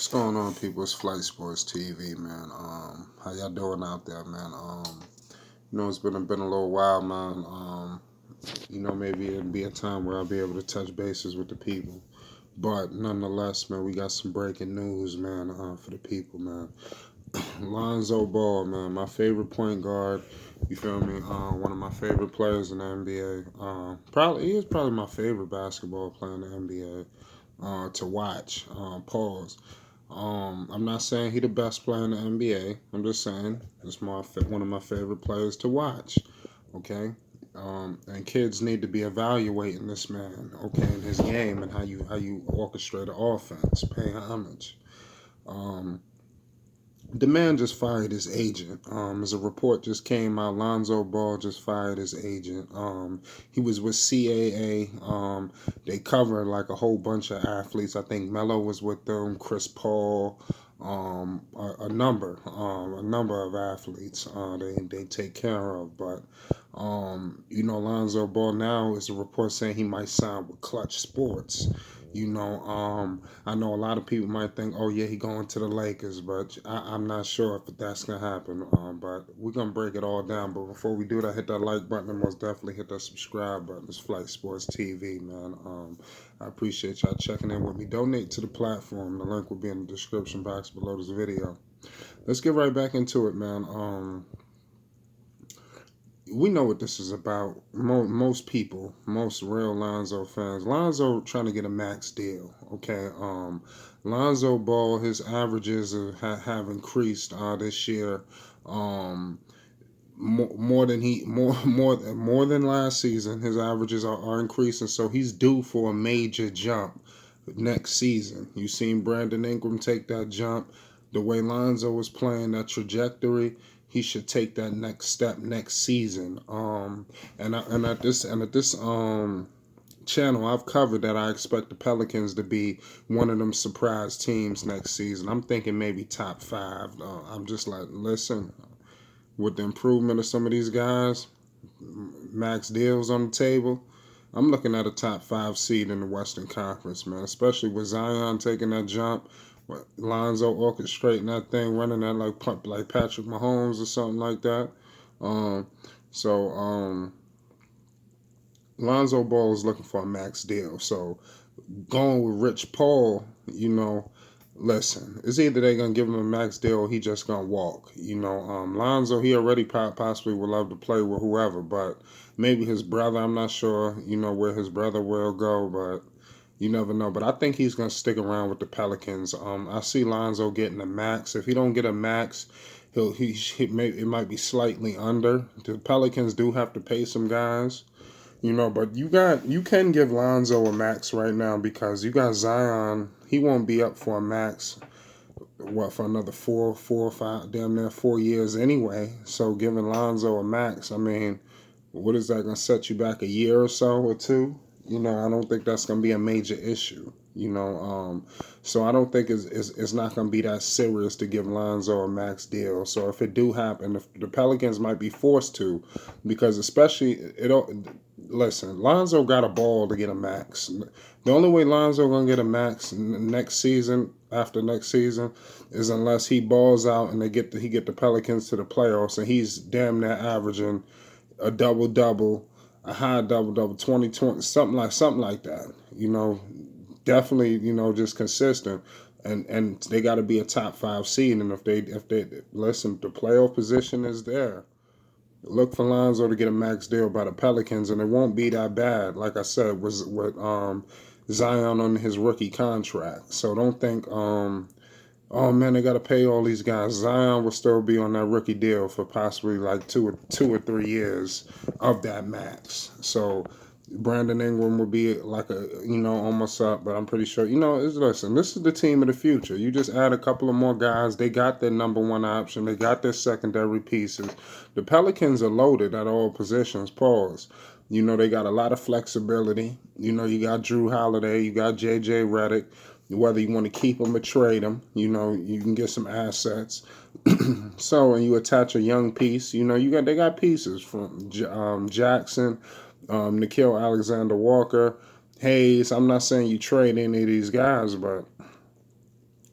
What's going on, people? It's Flight Sports TV, man. How y'all doing out there, man? It's been a little while, man. Maybe it'll be a time where I'll be able to touch bases with the people. But nonetheless, man, we got some breaking news, man, for the people, man. Lonzo Ball, man, my favorite point guard. You feel me? One of my favorite players in the NBA. He is probably my favorite basketball player in the NBA. To watch. Pause. I'm not saying he the best player in the NBA. I'm just saying it's one of my favorite players to watch. Okay, and kids need to be evaluating this man. Okay, in his game and how you orchestrate an offense. Pay homage. Um, the man just fired his agent. As a report just came out, Lonzo Ball just fired his agent. He was with CAA. They covered like a whole bunch of athletes. I think Melo was with them, Chris Paul, a number of athletes. They take care of, but Lonzo Ball now is a report saying he might sign with Clutch Sports. I know a lot of people might think, oh yeah, he going to the Lakers, but I'm not sure if that's gonna happen. But we're gonna break it all down. But before we do that, hit that like button and most definitely hit that subscribe button. It's Flight Sports TV, man. I appreciate y'all checking in with me. Donate to the platform. The link will be in the description box below this video. Let's get right back into it, man. We know what this is about. Most people, most real Lonzo fans, Lonzo trying to get a max deal. Okay, Lonzo Ball, his averages have increased this year, more than more than last season. His averages are increasing, so he's due for a major jump next season. You seen Brandon Ingram take that jump. The way Lonzo was playing, that trajectory, he should take that next step next season. And at this channel, I've covered that I expect the Pelicans to be one of them surprise teams next season. I'm thinking maybe top five. I'm just like, listen, with the improvement of some of these guys, max deals on the table, I'm looking at a top five seed in the Western Conference, man. Especially with Zion taking that jump, Lonzo orchestrating that thing, running that like Patrick Mahomes or something like that. Um, so Lonzo Ball is looking for a max deal. So going with Rich Paul, listen, it's either they're gonna give him a max deal or he just gonna walk. Lonzo, he already possibly would love to play with whoever, but maybe his brother. I'm not sure. Where his brother will go, but you never know. But I think he's gonna stick around with the Pelicans. I see Lonzo getting a max. If he don't get a max, it might be slightly under. The Pelicans do have to pay some guys. But you can give Lonzo a max right now because you got Zion. He won't be up for a max, for another 4 or 5, damn near 4 years anyway. So giving Lonzo a max, I mean, what is that gonna set you back a year or so or two? I don't think that's gonna be a major issue. So I don't think it's not gonna be that serious to give Lonzo a max deal. So if it do happen, if the Pelicans might be forced to, because especially listen, Lonzo got a ball to get a max. The only way Lonzo gonna get a max next season, after next season, is unless he balls out and he get the Pelicans to the playoffs and he's damn near averaging a double double, a high double double, 2020, something like that. Definitely, just consistent. And they got to be a top five seed. And if they listen, the playoff position is there. Look for Lonzo to get a max deal by the Pelicans, and it won't be that bad. Like I said, was with Zion on his rookie contract. So don't think oh man, they got to pay all these guys. Zion will still be on that rookie deal for possibly like 2 or 3 years of that max. So Brandon Ingram will be like almost up, but I'm pretty sure listen, this is the team of the future. You just add a couple of more guys. They got their number one option. They got their secondary pieces. The Pelicans are loaded at all positions. Pause. They got a lot of flexibility. You got Drew Holiday. You got JJ Redick. Whether you want to keep them or trade them, you can get some assets. So, and you attach a young piece. They got pieces from Jackson, Nikhil Alexander Walker, Hayes. I'm not saying you trade any of these guys, but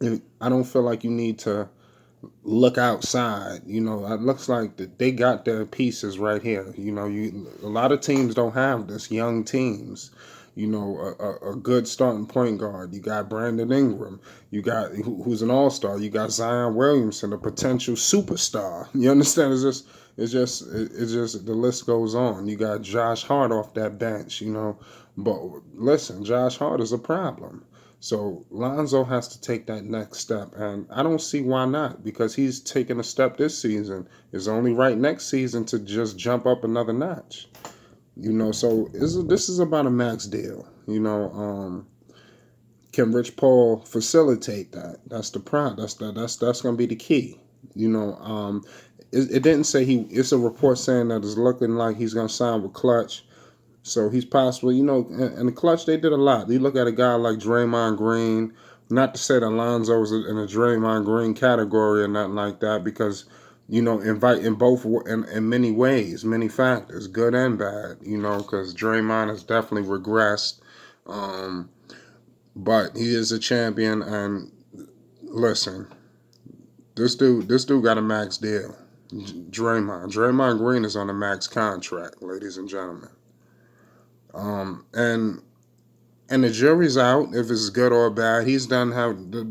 I don't feel like you need to look outside. You know, it looks like that they got their pieces right here. You know, a lot of teams don't have this. Young teams, you know, a good starting point guard. You got Brandon Ingram. You got who's an all star. You got Zion Williamson, a potential superstar. You understand? It's just the list goes on. You got Josh Hart off that bench. You know, but listen, Josh Hart is a problem. So Lonzo has to take that next step, and I don't see why not, because he's taken a step this season. It's only right next season to just jump up another notch. You know, so this is about a max deal. You know, can Rich Paul facilitate that? That's the prime. That's going to be the key. You know, it didn't say he. It's a report saying that it's looking like he's going to sign with Clutch. So he's possibly, you know, and the Clutch, they did a lot. You look at a guy like Draymond Green, not to say that Lonzo is in a Draymond Green category or nothing like that, because, you know, invite in both, in many ways, many factors, good and bad, you know, because Draymond has definitely regressed. Um, but he is a champion, and listen, this dude got a max deal. Draymond Green is on a max contract, ladies and gentlemen. And the jury's out if it's good or bad. He's done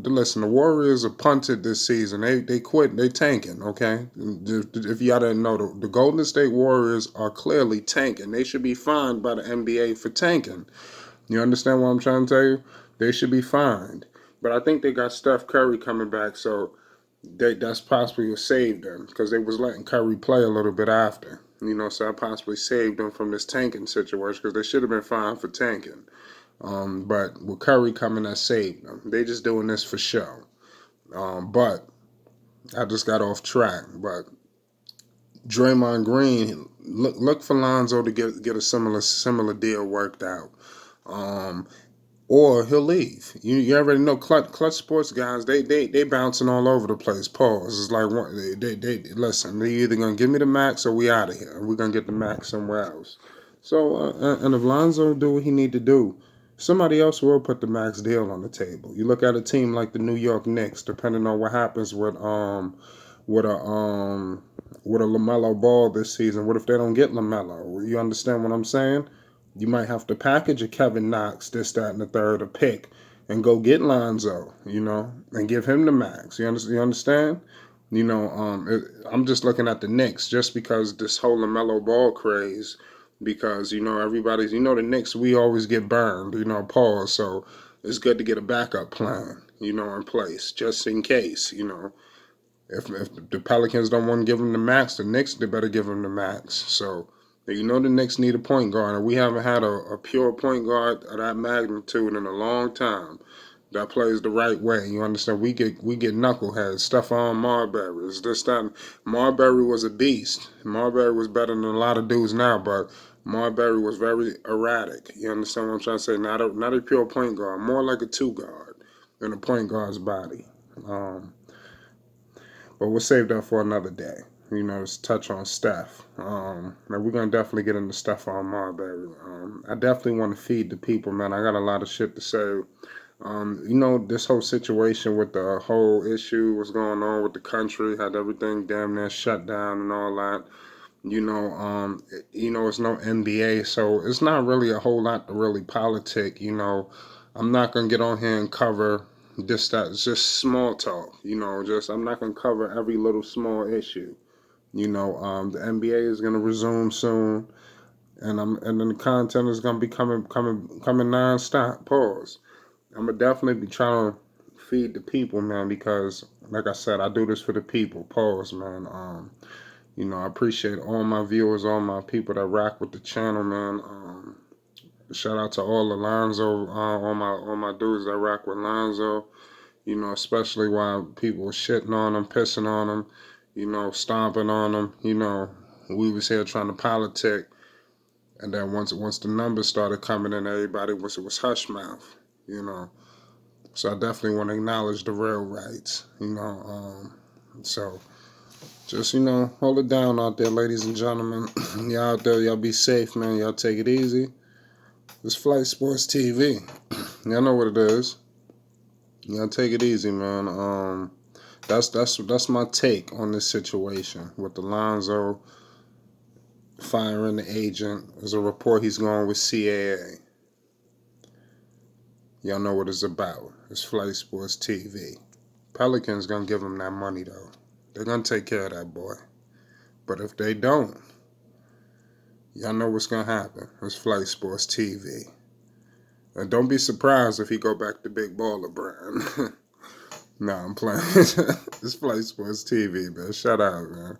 listen. The Warriors are punted this season. They quit. They tanking. Okay, if y'all didn't know, the Golden State Warriors are clearly tanking. They should be fined by the NBA for tanking. You understand what I'm trying to tell you? They should be fined. But I think they got Steph Curry coming back, so that's possibly what saved them, because they was letting Curry play a little bit after. You know, so I possibly saved them from this tanking situation, because they should have been fined for tanking. But with Curry coming, that saved them. They just doing this for show. But I just got off track. But Draymond Green, look for Lonzo to get a similar deal worked out. Um, or he'll leave. You already know clutch sports guys. They bouncing all over the place. Pause. It's like they listen. They either gonna give me the max or we out of here. We're gonna get the max somewhere else. So and if Lonzo do what he need to do, somebody else will put the max deal on the table. You look at a team like the New York Knicks. Depending on what happens with a with a LaMelo Ball this season. What if they don't get LaMelo? You understand what I'm saying? You might have to package a Kevin Knox, this, that, and the third, a pick, and go get Lonzo, you know, and give him the max. You understand? You know, I'm just looking at the Knicks just because this whole LaMelo Ball craze, because, you know, everybody's, you know, the Knicks, we always get burned, you know, pause. So it's good to get a backup plan, you know, in place just in case, you know. If the Pelicans don't want to give him the max, the Knicks, they better give him the max. So, you know, the Knicks need a point guard, and we haven't had a pure point guard of that magnitude in a long time that plays the right way. You understand? We get knuckleheads, Stephon Marbury. Is this that? Marbury was a beast. Marbury was better than a lot of dudes now, but Marbury was very erratic. You understand what I'm trying to say? Not a pure point guard, more like a two guard in a point guard's body. Um, but we'll save that for another day. You know, just touch on Steph. And we're gonna definitely get into Steph on Marbury. I definitely want to feed the people, man. I got a lot of shit to say. You know, this whole situation with the whole issue, what's going on with the country, had everything damn near shut down and all that. It's no NBA, so it's not really a whole lot to really politic. You know, I'm not gonna get on here and cover this, that. It's just small talk. You know, just I'm not gonna cover every little small issue. You know, the NBA is gonna resume soon, and then the content is gonna be coming nonstop. Pause. I'm gonna definitely be trying to feed the people, man, because like I said, I do this for the people. Pause, man. You know, I appreciate all my viewers, all my people that rock with the channel, man. Shout out to all the Lonzo, all my dudes that rock with Lonzo. You know, especially while people were shitting on him, pissing on him, you know, stomping on him. You know, we was here trying to politic, and then once the numbers started coming in, everybody was hush mouth. You know, so I definitely want to acknowledge the real rights. You know, so. Just, you know, hold it down out there, ladies and gentlemen. Y'all out there, y'all be safe, man. Y'all take it easy. This Flight Sports TV. Y'all know what it is. Yeah, take it easy, man. That's my take on this situation with the Lonzo firing the agent. There's a report he's going with CAA. Y'all know what it's about. It's Flight Sports TV. Pelicans gonna give him that money though. They're gonna take care of that boy. But if they don't, y'all know what's gonna happen. It's Flight Sports TV. And don't be surprised if he go back to Big Baller Brand. Nah, I'm playing. It's Flight Sports TV, man. Shout out, man.